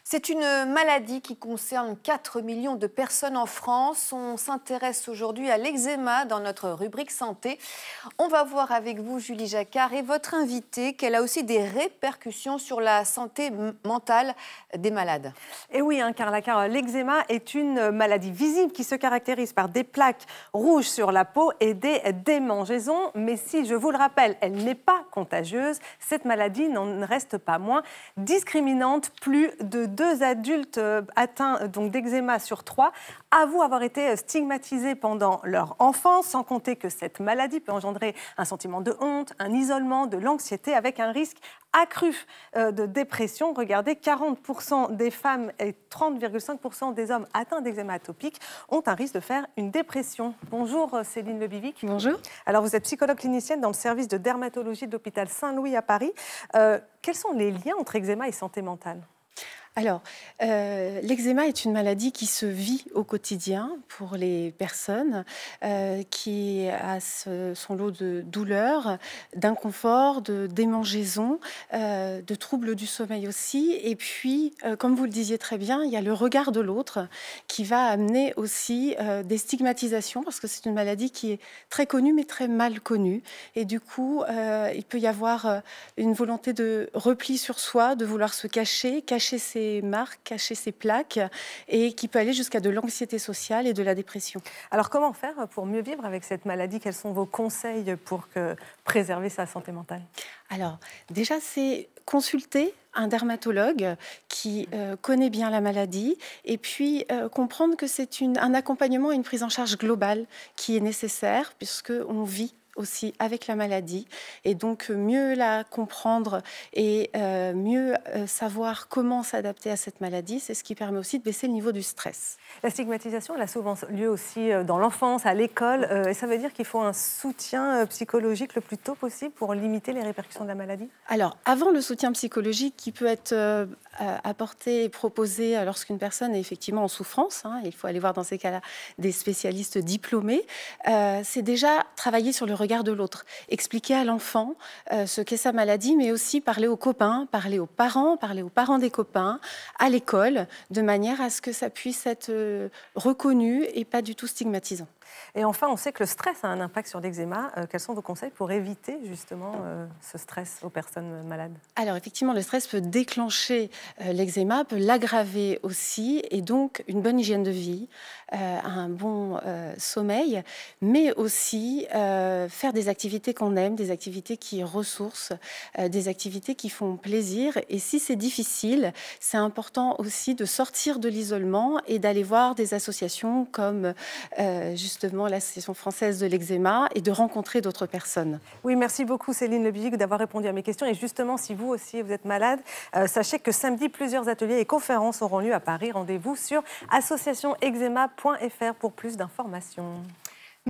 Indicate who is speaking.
Speaker 1: C'est une maladie qui concerne 4 millions de personnes en France. On s'intéresse aujourd'hui à l'eczéma dans notre rubrique santé. On va voir avec vous, Julie Jacquard, et votre invitée, qu'elle a aussi des répercussions sur la santé mentale des malades.
Speaker 2: Et oui, Carla, car l'eczéma est une maladie visible qui se caractérise par des plaques rouges sur la peau et des démangeaisons. Mais si, je vous le rappelle, elle n'est pas contagieuse, cette maladie n'en reste pas moins discriminante. Plus de 2 adultes atteints d'eczéma sur 3 avouent avoir été stigmatisés pendant leur enfance, sans compter que cette maladie peut engendrer un sentiment de honte, un isolement, de l'anxiété, avec un risque accru de dépression. Regardez, 40% des femmes et 30,5% des hommes atteints d'eczéma atopique ont un risque de faire une dépression. Bonjour Céline Lebivic.
Speaker 3: Bonjour.
Speaker 2: Alors vous êtes psychologue clinicienne dans le service de dermatologie de l'hôpital Saint-Louis à Paris. Quels sont les liens entre eczéma et santé mentale ?
Speaker 3: Alors, l'eczéma est une maladie qui se vit au quotidien pour les personnes, qui a son lot de douleurs, d'inconfort, de démangeaisons, de troubles du sommeil aussi. Et puis, comme vous le disiez très bien, il y a le regard de l'autre qui va amener aussi des stigmatisations, parce que c'est une maladie qui est très connue mais très mal connue. Et du coup, il peut y avoir une volonté de repli sur soi, de vouloir se cacher ses marques, cacher ses plaques, et qui peut aller jusqu'à de l'anxiété sociale et de la dépression.
Speaker 2: Alors comment faire pour mieux vivre avec cette maladie? Quels sont vos conseils pour préserver sa santé mentale?
Speaker 3: Alors déjà, c'est consulter un dermatologue qui connaît bien la maladie, et puis comprendre que c'est un accompagnement et une prise en charge globale qui est nécessaire, puisqu'on vit aussi avec la maladie, et donc mieux la comprendre et mieux savoir comment s'adapter à cette maladie, c'est ce qui permet aussi de baisser le niveau du stress.
Speaker 2: La stigmatisation, elle a souvent lieu aussi dans l'enfance, à l'école, et ça veut dire qu'il faut un soutien psychologique le plus tôt possible pour limiter les répercussions de la maladie?
Speaker 3: Alors, avant le soutien psychologique qui peut être apporté et proposé lorsqu'une personne est effectivement en souffrance, il faut aller voir dans ces cas-là des spécialistes diplômés, c'est déjà travailler sur le regard de l'autre, expliquer à l'enfant ce qu'est sa maladie, mais aussi parler aux copains, parler aux parents des copains, à l'école, de manière à ce que ça puisse être reconnu et pas du tout stigmatisant.
Speaker 2: Et enfin, on sait que le stress a un impact sur l'eczéma. Quels sont vos conseils pour éviter justement ce stress aux personnes malades?
Speaker 3: Alors effectivement, le stress peut déclencher l'eczéma, peut l'aggraver aussi, et donc une bonne hygiène de vie, un bon sommeil, mais aussi faire des activités qu'on aime, des activités qui ressourcent, des activités qui font plaisir. Et si c'est difficile, c'est important aussi de sortir de l'isolement et d'aller voir des associations comme justement l'Association française de l'eczéma, et de rencontrer d'autres personnes.
Speaker 2: Oui, merci beaucoup Céline Lebivic d'avoir répondu à mes questions. Et justement, si vous aussi vous êtes malade, sachez que samedi, plusieurs ateliers et conférences auront lieu à Paris. Rendez-vous sur associationeczema.fr pour plus d'informations.